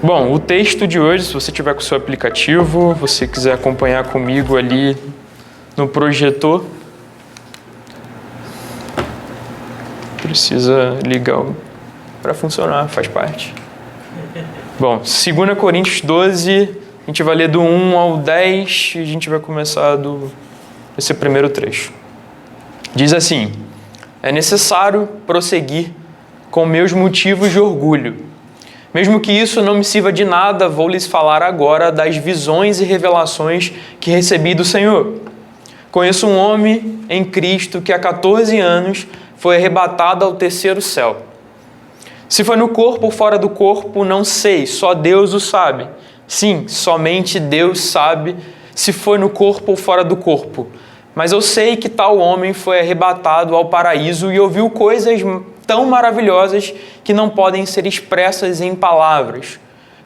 Bom, o texto de hoje, se você tiver com o seu aplicativo, você quiser acompanhar comigo ali no projetor, precisa ligar para funcionar, faz parte. Bom, 2 Coríntios 12, a gente vai ler do 1 ao 10 e a gente vai começar esse primeiro trecho. Diz assim: é necessário prosseguir com meus motivos de orgulho. Mesmo que isso não me sirva de nada, vou lhes falar agora das visões e revelações que recebi do Senhor. Conheço um homem em Cristo que há 14 anos foi arrebatado ao terceiro céu. Se foi no corpo ou fora do corpo, não sei, só Deus o sabe. Sim, somente Deus sabe se foi no corpo ou fora do corpo. Mas eu sei que tal homem foi arrebatado ao paraíso e ouviu coisas tão maravilhosas que não podem ser expressas em palavras,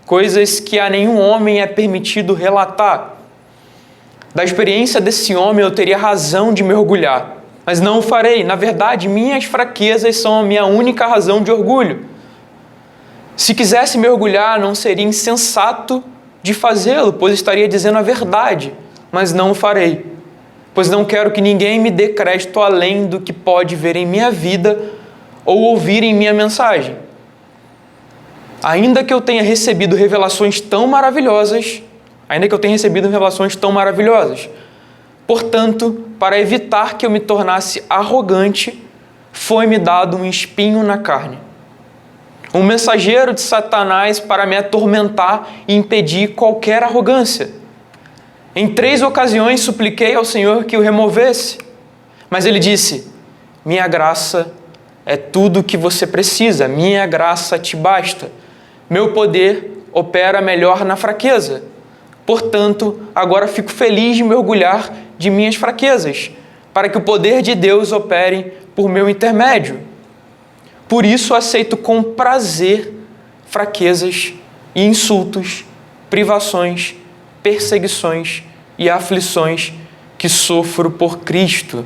coisas que a nenhum homem é permitido relatar. Da experiência desse homem eu teria razão de me orgulhar, mas não o farei. Na verdade, minhas fraquezas são a minha única razão de orgulho. Se quisesse me orgulhar, não seria insensato de fazê-lo, pois estaria dizendo a verdade, mas não o farei, pois não quero que ninguém me dê crédito além do que pode ver em minha vida ou ouvir em minha mensagem. Ainda que eu tenha recebido revelações tão maravilhosas, portanto, para evitar que eu me tornasse arrogante, foi-me dado um espinho na carne, um mensageiro de Satanás para me atormentar e impedir qualquer arrogância. Em 3 ocasiões supliquei ao Senhor que o removesse, mas ele disse: minha graça é tudo o que você precisa, minha graça te basta. Meu poder opera melhor na fraqueza. Portanto, agora fico feliz de me orgulhar de minhas fraquezas, para que o poder de Deus opere por meu intermédio. Por isso aceito com prazer fraquezas e insultos, privações, perseguições e aflições que sofro por Cristo.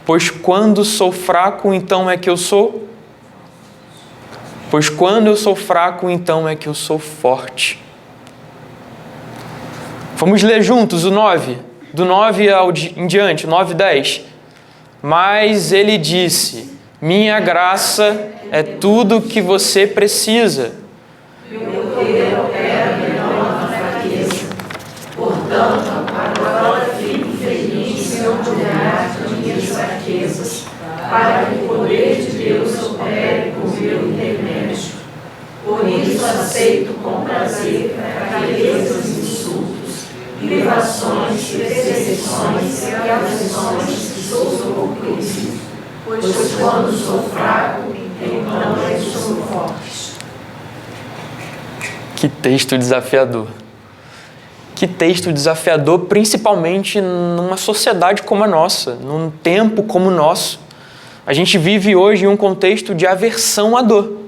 Pois quando sou fraco, então é que eu sou. Pois quando eu sou fraco, então é que eu sou forte. Vamos ler juntos o 9, do 9 em diante, 9 e 10. Mas ele disse: minha graça é tudo o que você precisa. Meu poder opera melhor na fraqueza. Portanto, agora fico feliz em orgulhar de minhas fraquezas, para que o poder de Deus opere por meu intermédio. Por isso aceito com prazer fraquezas e insultos, privações, perseguições e aflições que sofro por Cristo. Pois quando sou fraco, então é que sou forte. Que texto desafiador. Que texto desafiador, principalmente numa sociedade como a nossa, num tempo como o nosso. A gente vive hoje em um contexto de aversão à dor.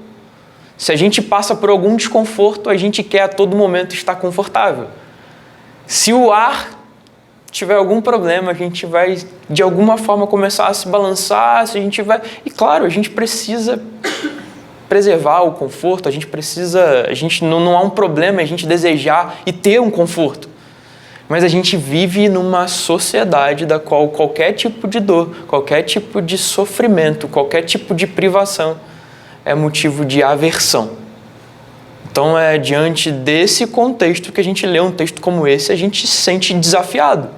Se a gente passa por algum desconforto, a gente quer a todo momento estar confortável. Se o ar tiver algum problema, a gente vai, de alguma forma, começar a se balançar, E claro, a gente precisa preservar o conforto, não há um problema a gente desejar e ter um conforto. Mas a gente vive numa sociedade da qual qualquer tipo de dor, qualquer tipo de sofrimento, qualquer tipo de privação é motivo de aversão. Então é diante desse contexto que a gente lê um texto como esse, a gente se sente desafiado.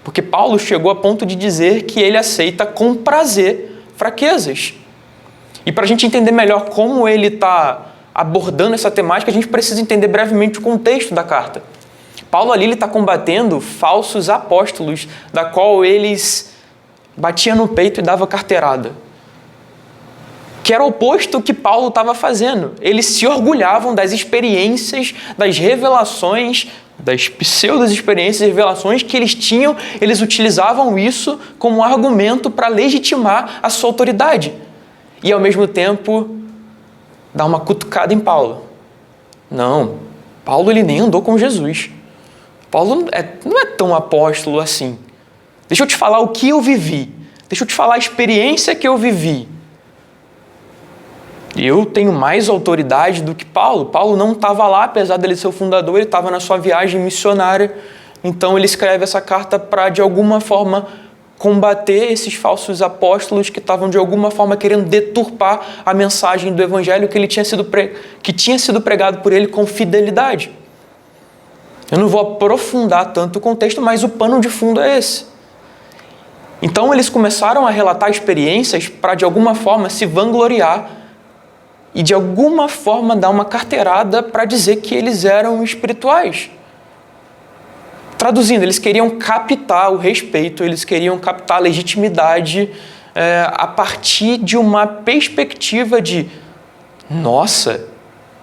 Porque Paulo chegou a ponto de dizer que ele aceita com prazer fraquezas. E para a gente entender melhor como ele está abordando essa temática, a gente precisa entender brevemente o contexto da carta. Paulo ali está combatendo falsos apóstolos, da qual eles batiam no peito e davam carteirada. Que era o oposto do que Paulo estava fazendo. Eles se orgulhavam das experiências, das revelações, das pseudo-experiências e revelações que eles tinham. Eles utilizavam isso como argumento para legitimar a sua autoridade. E, ao mesmo tempo, dar uma cutucada em Paulo. Não, Paulo ele nem andou com Jesus. Paulo não é tão apóstolo assim. Deixa eu te falar o que eu vivi. Deixa eu te falar a experiência que eu vivi. Eu tenho mais autoridade do que Paulo. Paulo não estava lá, apesar dele ser o fundador, ele estava na sua viagem missionária. Então ele escreve essa carta para, de alguma forma, combater esses falsos apóstolos que estavam, de alguma forma, querendo deturpar a mensagem do evangelho que tinha sido pregado por ele com fidelidade. Eu não vou aprofundar tanto o contexto, mas o pano de fundo é esse. Então eles começaram a relatar experiências para, de alguma forma, se vangloriar e, de alguma forma, dar uma carteirada para dizer que eles eram espirituais. Traduzindo, eles queriam captar o respeito, eles queriam captar a legitimidade a partir de uma perspectiva de: nossa,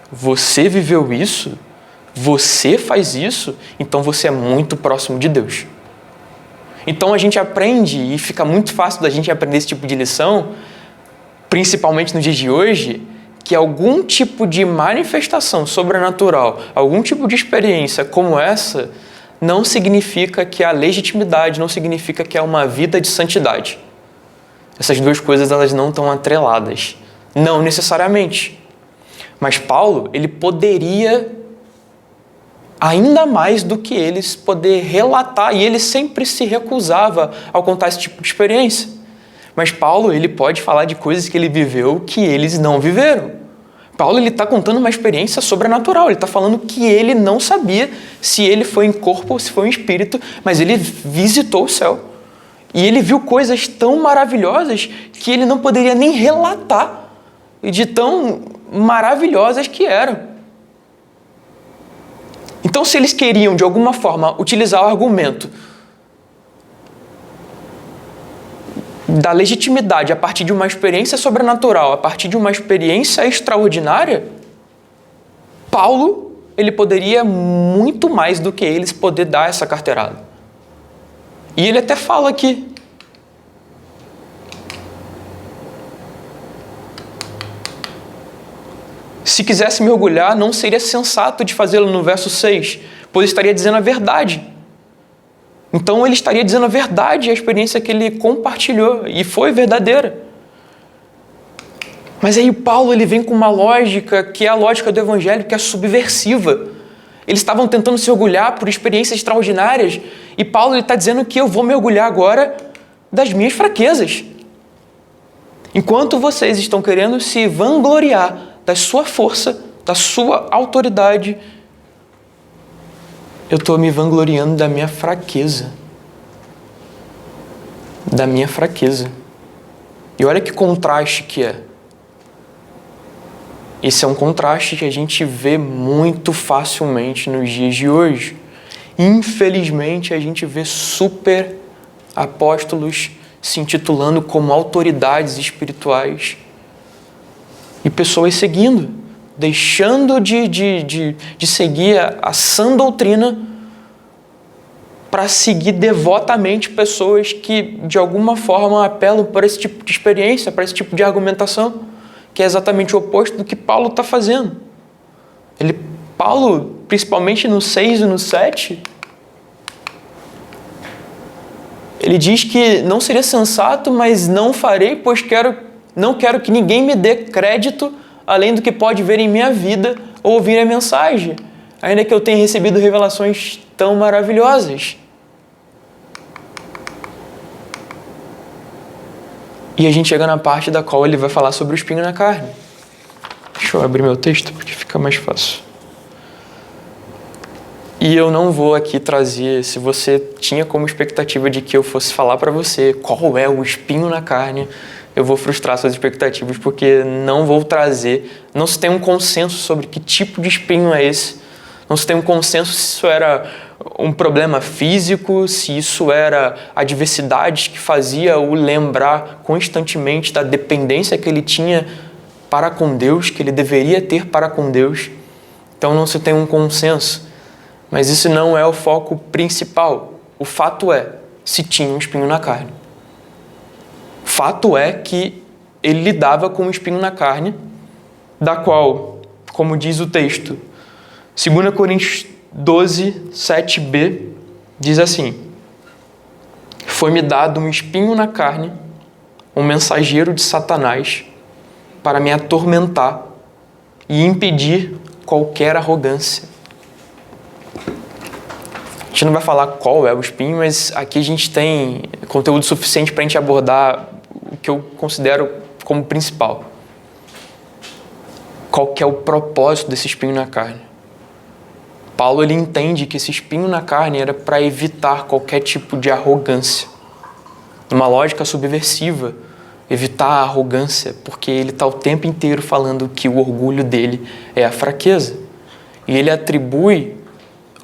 você viveu isso? Você faz isso? Então você é muito próximo de Deus. Então a gente aprende, e fica muito fácil da gente aprender esse tipo de lição, principalmente nos dias de hoje, que algum tipo de manifestação sobrenatural, algum tipo de experiência como essa, não significa que há legitimidade, não significa que há uma vida de santidade. Essas duas coisas, elas não estão atreladas. Não necessariamente. Mas Paulo, ele poderia, ainda mais do que eles, poder relatar, e ele sempre se recusava ao contar esse tipo de experiência. Mas Paulo, ele pode falar de coisas que ele viveu que eles não viveram. Paulo, ele está contando uma experiência sobrenatural, ele está falando que ele não sabia se ele foi em corpo ou se foi em espírito, mas ele visitou o céu. E ele viu coisas tão maravilhosas que ele não poderia nem relatar de tão maravilhosas que eram. Então, se eles queriam, de alguma forma, utilizar o argumento da legitimidade a partir de uma experiência sobrenatural, a partir de uma experiência extraordinária, Paulo, ele poderia muito mais do que eles poder dar essa carteirada. E ele até fala aqui: se quisesse me orgulhar, não seria sensato de fazê-lo, no verso 6, pois estaria dizendo a verdade. Então ele estaria dizendo a verdade, a experiência que ele compartilhou, e foi verdadeira. Mas aí Paulo, ele vem com uma lógica que é a lógica do evangelho, que é subversiva. Eles estavam tentando se orgulhar por experiências extraordinárias, e Paulo está dizendo que eu vou me orgulhar agora das minhas fraquezas. Enquanto vocês estão querendo se vangloriar da sua força, da sua autoridade, eu estou me vangloriando da minha fraqueza. Da minha fraqueza. E olha que contraste que é. Esse é um contraste que a gente vê muito facilmente nos dias de hoje. Infelizmente, a gente vê super apóstolos se intitulando como autoridades espirituais e pessoas seguindo, deixando de seguir a sã doutrina para seguir devotamente pessoas que, de alguma forma, apelam para esse tipo de experiência, para esse tipo de argumentação, que é exatamente o oposto do que Paulo está fazendo. Paulo, principalmente no 6 e no 7, ele diz que não seria sensato, mas não farei, pois não quero que ninguém me dê crédito além do que pode ver em minha vida ou ouvir a mensagem, ainda que eu tenha recebido revelações tão maravilhosas. E a gente chega na parte da qual ele vai falar sobre o espinho na carne. Deixa eu abrir meu texto, porque fica mais fácil. E eu não vou aqui trazer, se você tinha como expectativa de que eu fosse falar para você qual é o espinho na carne, eu vou frustrar suas expectativas, porque não vou trazer, não se tem um consenso sobre que tipo de espinho é esse, não se tem um consenso se isso era um problema físico, se isso era adversidades que fazia o lembrar constantemente da dependência que ele tinha para com Deus, que ele deveria ter para com Deus. Então não se tem um consenso, mas isso não é o foco principal. O fato é, se tinha um espinho na carne. Fato é que ele lidava com um espinho na carne, da qual, como diz o texto, 2 Coríntios 12, 7b, diz assim: foi-me dado um espinho na carne, um mensageiro de Satanás, para me atormentar e impedir qualquer arrogância. A gente não vai falar qual é o espinho, mas aqui a gente tem conteúdo suficiente para a gente abordar o que eu considero como principal. Qual que é o propósito desse espinho na carne? Paulo ele entende que esse espinho na carne era para evitar qualquer tipo de arrogância. Numa lógica subversiva, evitar a arrogância, porque ele está o tempo inteiro falando que o orgulho dele é a fraqueza. E ele atribui,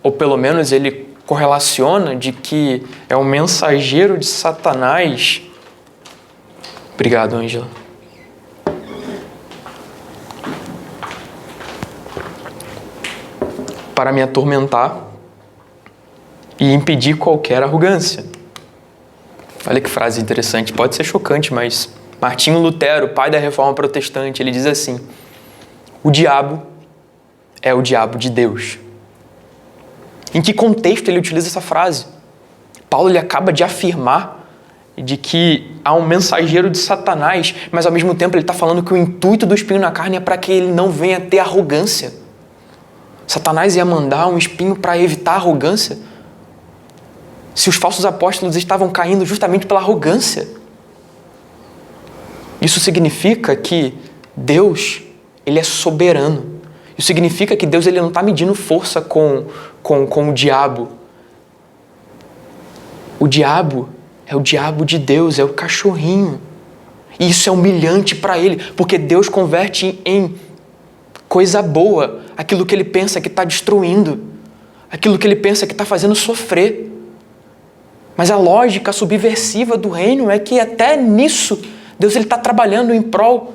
ou pelo menos ele correlaciona, de que é um mensageiro de Satanás. Obrigado, Ângela. Para me atormentar e impedir qualquer arrogância. Olha que frase interessante, pode ser chocante, mas Martinho Lutero, pai da Reforma Protestante, ele diz assim: o diabo é o diabo de Deus. Em que contexto ele utiliza essa frase? Paulo ele acaba de afirmar de que há um mensageiro de Satanás, mas ao mesmo tempo ele está falando que o intuito do espinho na carne é para que ele não venha ter arrogância. Satanás ia mandar um espinho para evitar a arrogância? Se os falsos apóstolos estavam caindo justamente pela arrogância. Isso significa que Deus, ele é soberano. Isso significa que Deus ele não está medindo força com o diabo. O diabo é o diabo de Deus, é o cachorrinho. E isso é humilhante para ele, porque Deus converte em coisa boa aquilo que ele pensa que está destruindo, aquilo que ele pensa que está fazendo sofrer. Mas a lógica subversiva do reino é que até nisso Deus está trabalhando em prol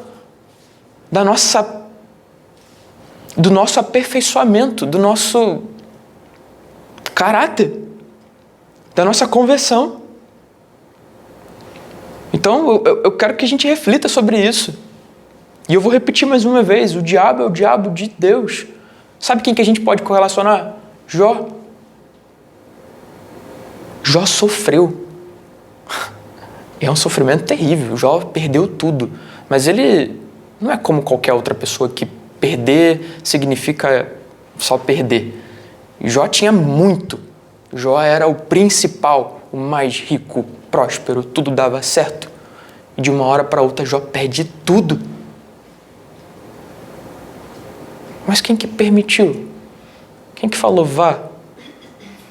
do nosso aperfeiçoamento, do nosso caráter, da nossa conversão. Então eu quero que a gente reflita sobre isso. E eu vou repetir mais uma vez, o diabo é o diabo de Deus. Sabe quem que a gente pode correlacionar? Jó. Jó sofreu. É um sofrimento terrível. Jó perdeu tudo. Mas ele não é como qualquer outra pessoa que perder significa só perder. Jó tinha muito. Jó era o principal, o mais rico, próspero, tudo dava certo. E de uma hora para outra Jó perde tudo. Mas quem que permitiu? Quem que falou vá?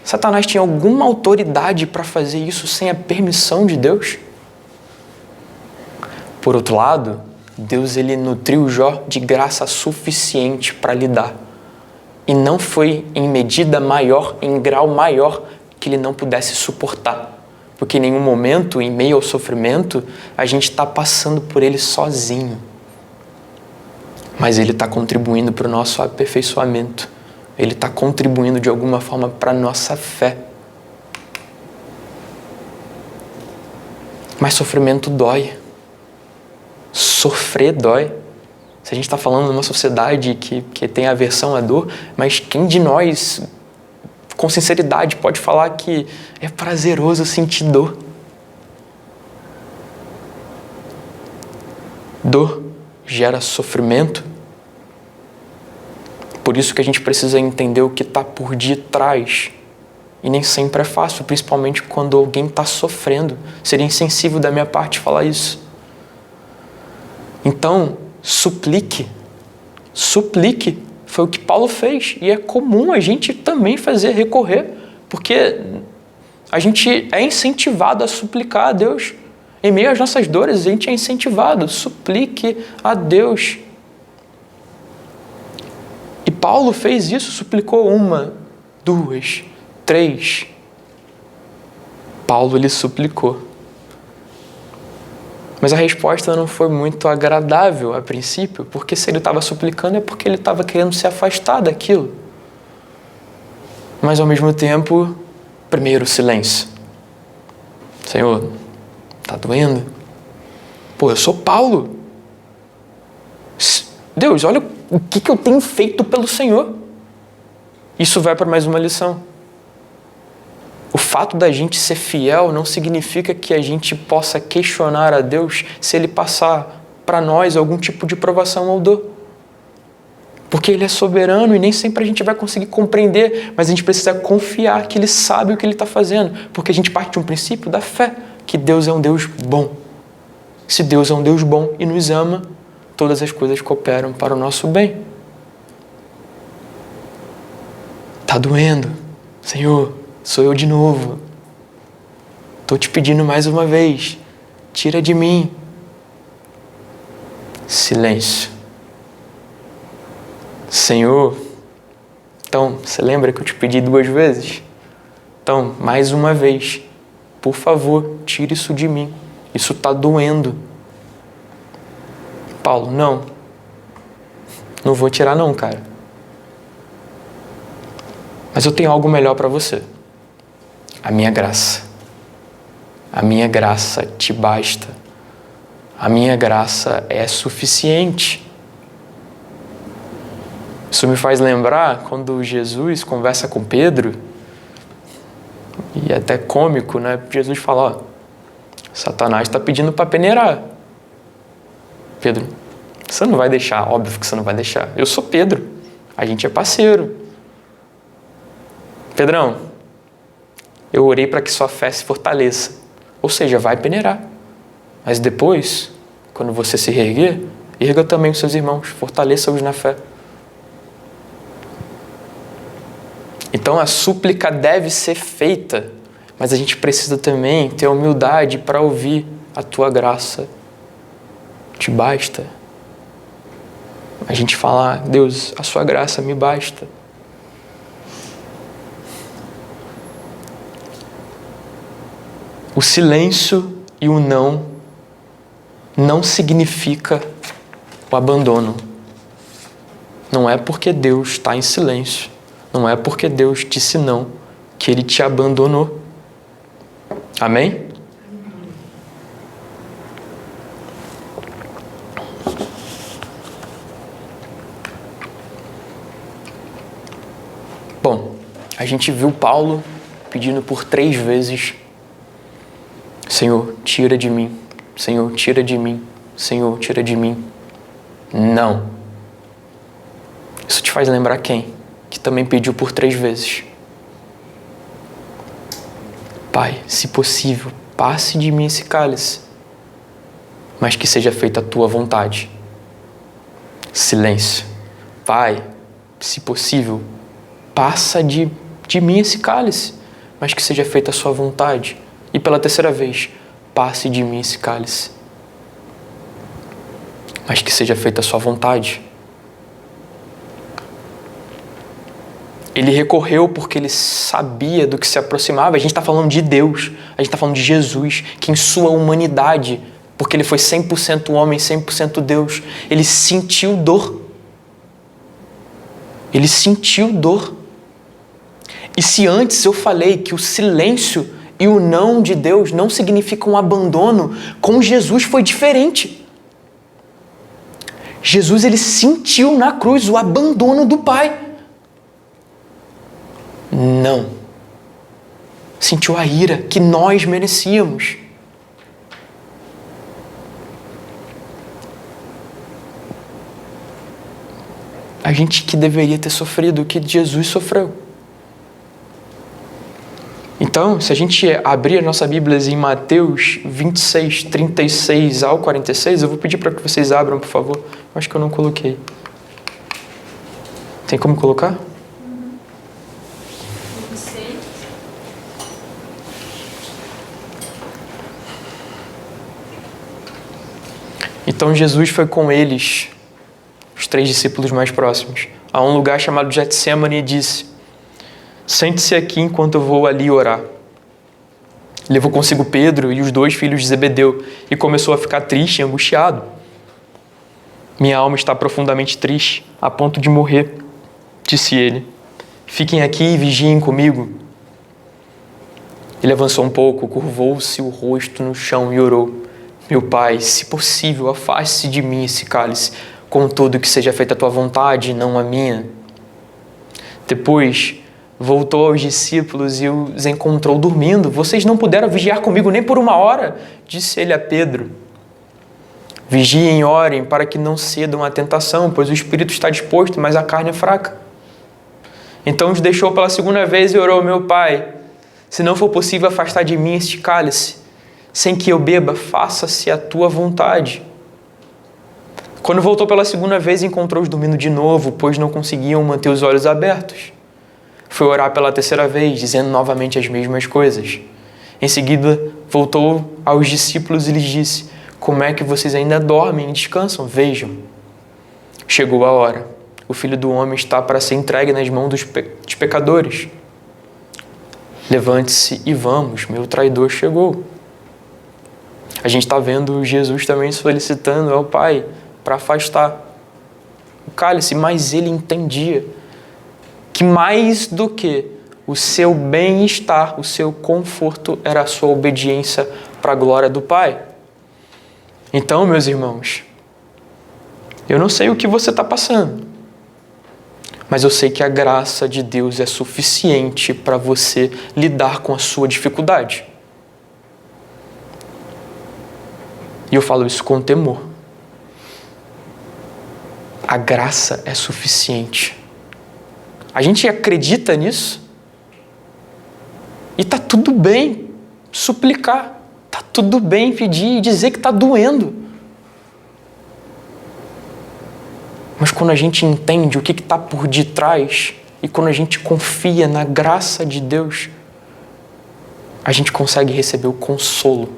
Satanás tinha alguma autoridade para fazer isso sem a permissão de Deus? Por outro lado, Deus ele nutriu Jó de graça suficiente para lidar. E não foi em medida maior, em grau maior, que ele não pudesse suportar. Porque em nenhum momento, em meio ao sofrimento, a gente está passando por ele sozinho. Mas ele está contribuindo para o nosso aperfeiçoamento. Ele está contribuindo de alguma forma para a nossa fé. Mas sofrimento dói. Sofrer dói. Se a gente está falando numa sociedade que tem aversão à dor, mas quem de nós, com sinceridade, pode falar que é prazeroso sentir dor? Dor gera sofrimento. Por isso que a gente precisa entender o que está por detrás. E nem sempre é fácil, principalmente quando alguém está sofrendo. Seria insensível da minha parte falar isso. Então, suplique. Suplique. Foi o que Paulo fez. E é comum a gente também fazer, recorrer. Porque a gente é incentivado a suplicar a Deus. Em meio às nossas dores, a gente é incentivado. Suplique a Deus. E Paulo fez isso, suplicou 1, 2, 3. Paulo, ele suplicou. Mas a resposta não foi muito agradável a princípio, porque se ele estava suplicando é porque ele estava querendo se afastar daquilo. Mas ao mesmo tempo, primeiro silêncio. Senhor, tá doendo? Pô, eu sou Paulo. Deus, olha o que eu tenho feito pelo Senhor. Isso vai para mais uma lição. O fato da gente ser fiel não significa que a gente possa questionar a Deus se Ele passar para nós algum tipo de provação ou dor. Porque Ele é soberano e nem sempre a gente vai conseguir compreender, mas a gente precisa confiar que Ele sabe o que Ele está fazendo, porque a gente parte de um princípio da fé, que Deus é um Deus bom. Se Deus é um Deus bom e nos ama, todas as coisas cooperam para o nosso bem. Tá doendo? Senhor, sou eu de novo. Estou te pedindo mais uma vez. Tira de mim. Silêncio. Senhor, então, você lembra que eu te pedi 2 vezes? Então, mais uma vez, por favor, tira isso de mim. Isso está doendo. Paulo, não vou tirar não, cara. Mas eu tenho algo melhor para você. A minha graça. A minha graça te basta. A minha graça é suficiente. Isso me faz lembrar quando Jesus conversa com Pedro, e é até cômico, né? Jesus fala, Satanás está pedindo para peneirar. Pedro, você não vai deixar, óbvio que você não vai deixar. Eu sou Pedro, a gente é parceiro. Pedrão, eu orei para que sua fé se fortaleça. Ou seja, vai peneirar. Mas depois, quando você se reerguer, erga também os seus irmãos, fortaleça-os na fé. Então a súplica deve ser feita, mas a gente precisa também ter humildade para ouvir a tua graça. Te basta. A gente fala, Deus, a sua graça me basta. O silêncio e o não significa o abandono. Não é porque Deus está em silêncio, não é porque Deus disse não, que Ele te abandonou. Amém? Bom, a gente viu Paulo pedindo por 3 vezes: Senhor, tira de mim. Senhor, tira de mim. Senhor, tira de mim. Não. Isso te faz lembrar quem? Que também pediu por 3 vezes. Pai, se possível, passe de mim esse cálice, mas que seja feita a tua vontade. Silêncio. Pai, se possível, passa de mim esse cálice, mas que seja feita a sua vontade. E pela 3ª vez, passe de mim esse cálice, mas que seja feita a sua vontade. Ele recorreu porque ele sabia do que se aproximava. A gente está falando de Deus, a gente está falando de Jesus, que em sua humanidade, porque ele foi 100% homem, 100% Deus, ele sentiu dor. Ele sentiu dor. E se antes eu falei que o silêncio e o não de Deus não significam um abandono, com Jesus foi diferente. Jesus, ele sentiu na cruz o abandono do Pai. Não. Sentiu a ira que nós merecíamos. A gente que deveria ter sofrido o que Jesus sofreu. Então, se a gente abrir a nossa Bíblia em Mateus 26, 36 ao 46, eu vou pedir para que vocês abram, por favor. Eu acho que eu não coloquei. Tem como colocar? Então Jesus foi com eles, os 3 discípulos mais próximos, a um lugar chamado Getsêmani e disse: sente-se aqui enquanto eu vou ali orar. Levou consigo Pedro e os 2 filhos de Zebedeu e começou a ficar triste e angustiado. Minha alma está profundamente triste, a ponto de morrer, disse ele. Fiquem aqui e vigiem comigo. Ele avançou um pouco, curvou-se o rosto no chão e orou: meu Pai, se possível, afaste de mim esse cálice, contudo que seja feita a tua vontade, não a minha. Depois voltou aos discípulos e os encontrou dormindo. Vocês não puderam vigiar comigo nem por 1 hora, disse ele a Pedro. Vigiem e orem para que não cedam à tentação, pois o espírito está disposto, mas a carne é fraca. Então os deixou pela segunda vez e orou: meu Pai, se não for possível afastar de mim este cálice, sem que eu beba, faça-se a tua vontade. Quando voltou pela segunda vez, encontrou-os dormindo de novo, pois não conseguiam manter os olhos abertos. Foi orar pela terceira vez, dizendo novamente as mesmas coisas. Em seguida, voltou aos discípulos e lhes disse: como é que vocês ainda dormem e descansam? Vejam, chegou a hora. O Filho do Homem está para ser entregue nas mãos dos pecadores. Levante-se e vamos, meu traidor chegou. A gente está vendo Jesus também solicitando ao Pai para afastar o cálice, mas ele entendia que mais do que o seu bem-estar, o seu conforto, era a sua obediência para a glória do Pai. Então, meus irmãos, eu não sei o que você está passando, mas eu sei que a graça de Deus é suficiente para você lidar com a sua dificuldade. E eu falo isso com temor. A graça é suficiente. A gente acredita nisso? E está tudo bem suplicar. Está tudo bem pedir e dizer que está doendo. Mas quando a gente entende o que está por detrás e quando a gente confia na graça de Deus, a gente consegue receber o consolo.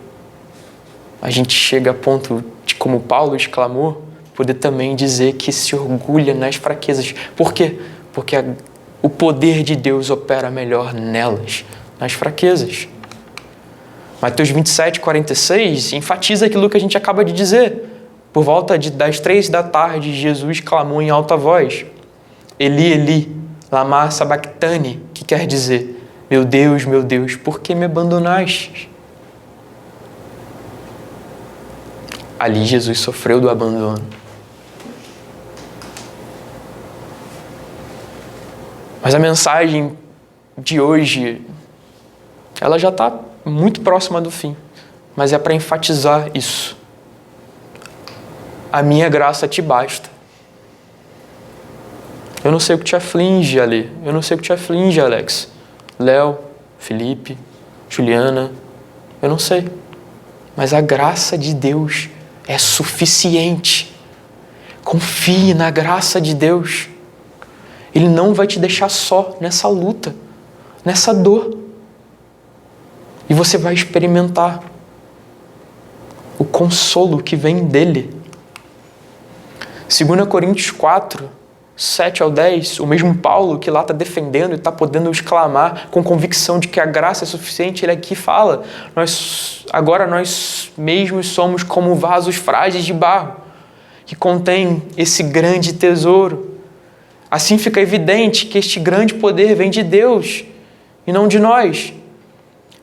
A gente chega a ponto de, como Paulo exclamou, poder também dizer que se orgulha nas fraquezas. Por quê? Porque o poder de Deus opera melhor nelas, nas fraquezas. Mateus 27, 46 enfatiza aquilo que a gente acaba de dizer. Por volta das 3 da tarde, Jesus clamou em alta voz: Eli, Eli, lama sabachthani, que quer dizer: meu Deus, por que me abandonaste? Ali Jesus sofreu do abandono. Mas a mensagem de hoje, ela já está muito próxima do fim, mas é para enfatizar isso. A minha graça te basta. Eu não sei o que te aflige, Ale. Eu não sei o que te aflige, Alex. Léo, Felipe, Juliana. Eu não sei. Mas a graça de Deus é suficiente. Confie na graça de Deus. Ele não vai te deixar só nessa luta, nessa dor. E você vai experimentar o consolo que vem dele. 2 Coríntios 4, 7 ao 10, o mesmo Paulo que lá está defendendo e está podendo exclamar com convicção de que a graça é suficiente, ele aqui fala: agora nós mesmos somos como vasos frágeis de barro, que contém esse grande tesouro. Assim fica evidente que este grande poder vem de Deus e não de nós.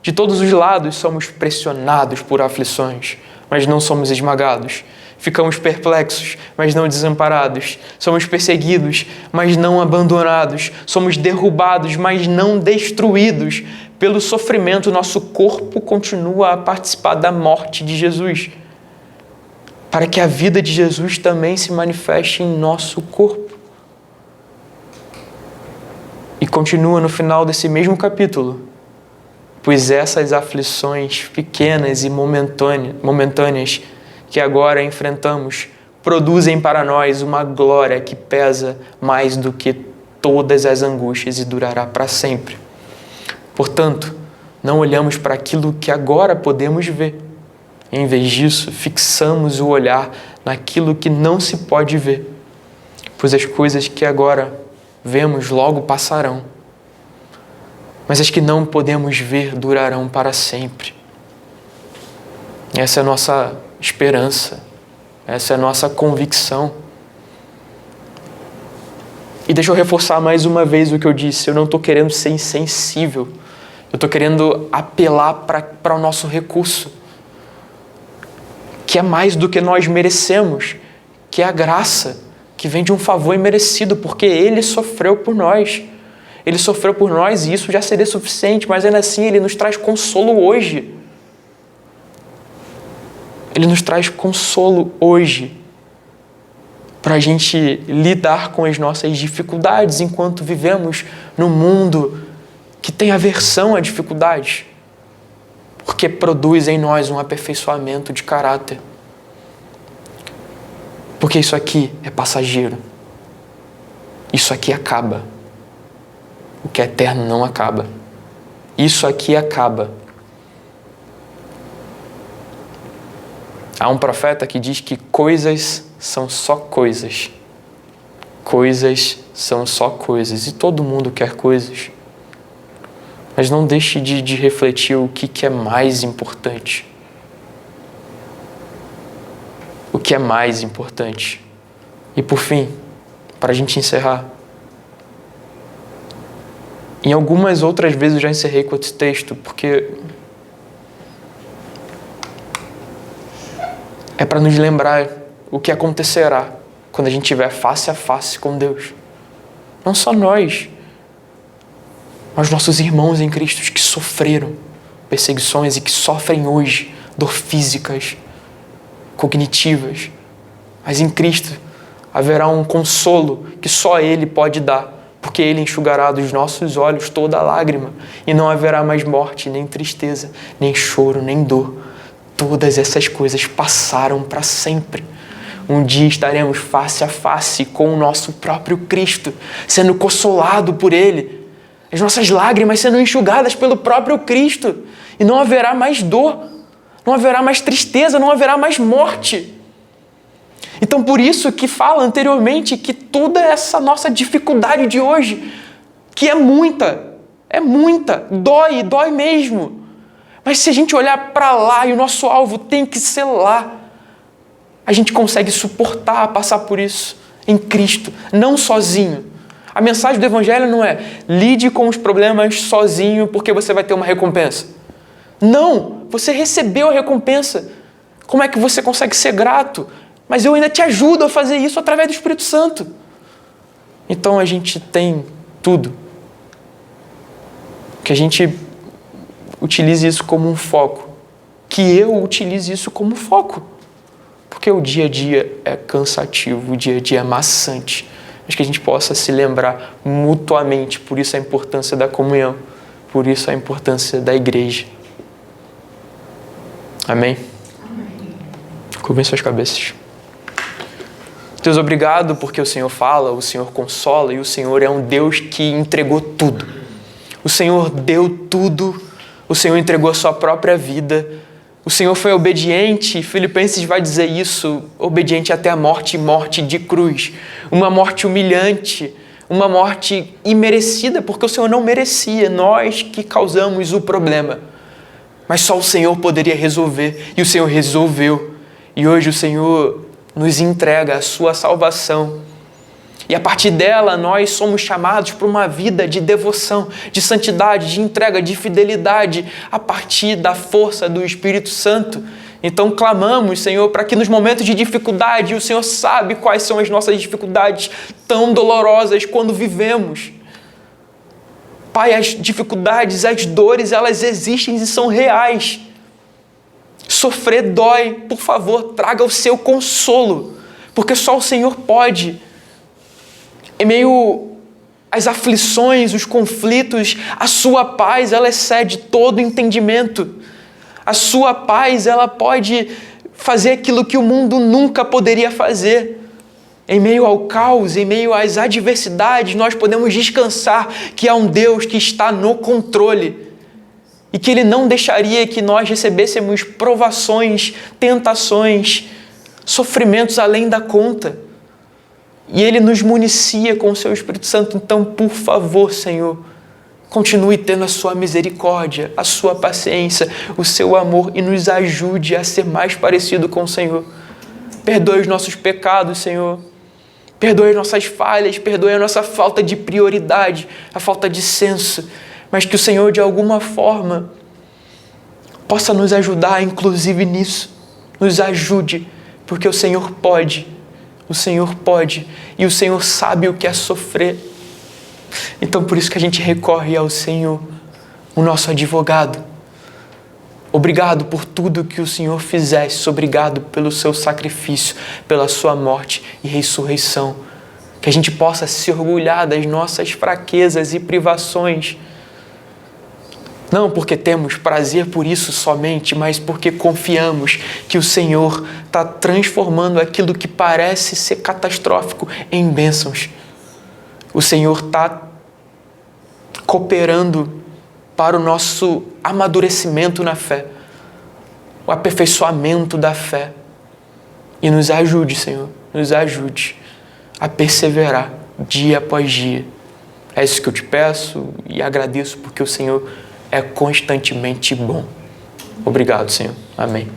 De todos os lados somos pressionados por aflições, mas não somos esmagados. Ficamos perplexos, mas não desamparados. Somos perseguidos, mas não abandonados. Somos derrubados, mas não destruídos. Pelo sofrimento, nosso corpo continua a participar da morte de Jesus, para que a vida de Jesus também se manifeste em nosso corpo. E continua no final desse mesmo capítulo: pois essas aflições pequenas e momentâneas que agora enfrentamos produzem para nós uma glória que pesa mais do que todas as angústias e durará para sempre. Portanto, não olhamos para aquilo que agora podemos ver. Em vez disso, fixamos o olhar naquilo que não se pode ver, pois as coisas que agora vemos logo passarão, mas as que não podemos ver durarão para sempre. Essa é a nossa esperança, essa é a nossa convicção. E deixa eu reforçar mais uma vez o que eu disse: eu não estou querendo ser insensível, eu estou querendo apelar para o nosso recurso, que é mais do que nós merecemos, que é a graça, que vem de um favor imerecido, porque Ele sofreu por nós. Ele sofreu por nós e isso já seria suficiente, mas ainda assim Ele nos traz consolo hoje. Ele nos traz consolo hoje para a gente lidar com as nossas dificuldades enquanto vivemos num mundo que tem aversão à dificuldade, porque produz em nós um aperfeiçoamento de caráter. Porque isso aqui é passageiro. Isso aqui acaba. O que é eterno não acaba. Isso aqui acaba. Há um profeta que diz que coisas são só coisas. Coisas são só coisas. E todo mundo quer coisas. Mas não deixe de refletir o que é mais importante. O que é mais importante. E por fim, para a gente encerrar, em algumas outras vezes eu já encerrei com esse texto, porque é para nos lembrar o que acontecerá quando a gente estiver face a face com Deus. Não só nós, mas nossos irmãos em Cristo que sofreram perseguições e que sofrem hoje dor físicas, cognitivas. Mas em Cristo haverá um consolo que só Ele pode dar, porque Ele enxugará dos nossos olhos toda a lágrima e não haverá mais morte, nem tristeza, nem choro, nem dor. Todas essas coisas passaram para sempre. Um dia estaremos face a face com o nosso próprio Cristo, sendo consolado por Ele. As nossas lágrimas sendo enxugadas pelo próprio Cristo. E não haverá mais dor, não haverá mais tristeza, não haverá mais morte. Então por isso que fala anteriormente que toda essa nossa dificuldade de hoje, que é muita, dói mesmo. Mas se a gente olhar para lá e o nosso alvo tem que ser lá, a gente consegue suportar, passar por isso em Cristo, não sozinho. A mensagem do Evangelho não é lide com os problemas sozinho porque você vai ter uma recompensa. Não, você recebeu a recompensa. Como é que você consegue ser grato? Mas eu ainda te ajudo a fazer isso através do Espírito Santo. Então a gente tem tudo. Que a gente utilize isso como um foco. Que eu utilize isso como foco. Porque o dia a dia é cansativo, o dia a dia é maçante. Mas que a gente possa se lembrar mutuamente. Por isso a importância da comunhão. Por isso a importância da igreja. Amém? Curvem suas cabeças. Deus, obrigado porque o Senhor fala, o Senhor consola e o Senhor é um Deus que entregou tudo. O Senhor deu tudo, o Senhor entregou a sua própria vida. O Senhor foi obediente, Filipenses vai dizer isso, obediente até a morte, morte de cruz. Uma morte humilhante, uma morte imerecida, porque o Senhor não merecia, nós que causamos o problema. Mas só o Senhor poderia resolver, e o Senhor resolveu. E hoje o Senhor nos entrega a sua salvação. E a partir dela nós somos chamados para uma vida de devoção, de santidade, de entrega, de fidelidade, a partir da força do Espírito Santo. Então clamamos, Senhor, para que nos momentos de dificuldade, o Senhor sabe quais são as nossas dificuldades tão dolorosas quando vivemos. Pai, as dificuldades, as dores, elas existem e são reais. Sofrer dói, por favor, traga o seu consolo, porque só o Senhor pode. Em meio às aflições, os conflitos, a sua paz, ela excede todo entendimento. A sua paz, ela pode fazer aquilo que o mundo nunca poderia fazer. Em meio ao caos, em meio às adversidades, nós podemos descansar que há um Deus que está no controle. E que Ele não deixaria que nós recebêssemos provações, tentações, sofrimentos além da conta. E Ele nos municia com o Seu Espírito Santo. Então, por favor, Senhor, continue tendo a Sua misericórdia, a Sua paciência, o Seu amor e nos ajude a ser mais parecido com o Senhor. Perdoe os nossos pecados, Senhor. Perdoe as nossas falhas, perdoe a nossa falta de prioridade, a falta de senso. Mas que o Senhor, de alguma forma, possa nos ajudar, inclusive nisso. Nos ajude, porque o Senhor pode. O Senhor pode. E o Senhor sabe o que é sofrer. Então, por isso que a gente recorre ao Senhor, o nosso advogado. Obrigado por tudo que o Senhor fizesse. Obrigado pelo seu sacrifício, pela sua morte e ressurreição. Que a gente possa se orgulhar das nossas fraquezas e privações. Não porque temos prazer por isso somente, mas porque confiamos que o Senhor está transformando aquilo que parece ser catastrófico em bênçãos. O Senhor está cooperando para o nosso amadurecimento na fé, o aperfeiçoamento da fé. E nos ajude, Senhor, nos ajude a perseverar dia após dia. É isso que eu te peço e agradeço porque o Senhor é constantemente bom. Obrigado, Senhor. Amém.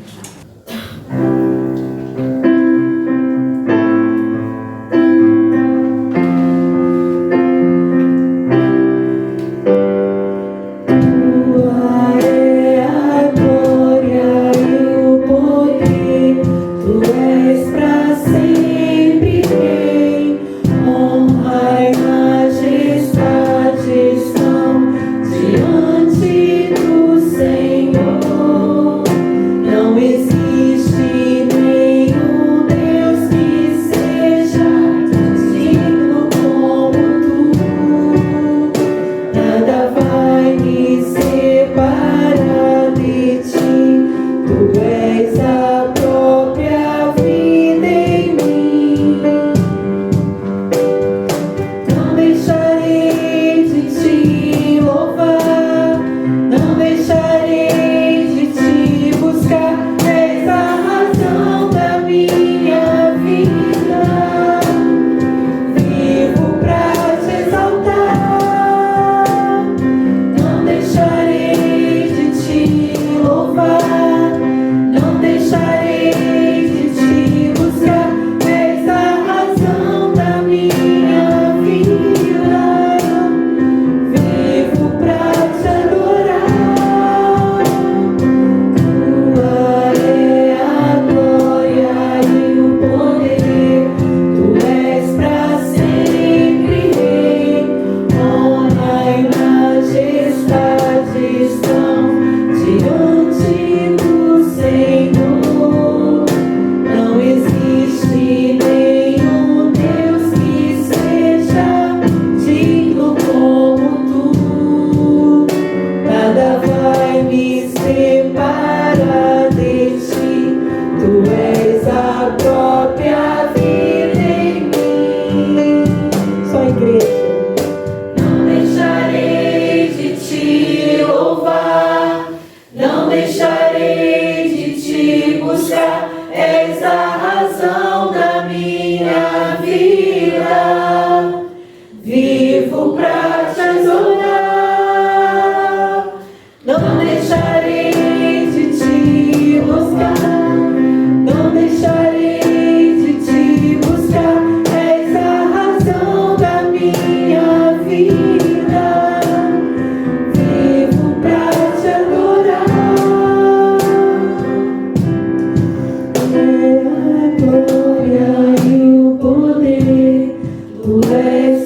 Glória e o poder, tu és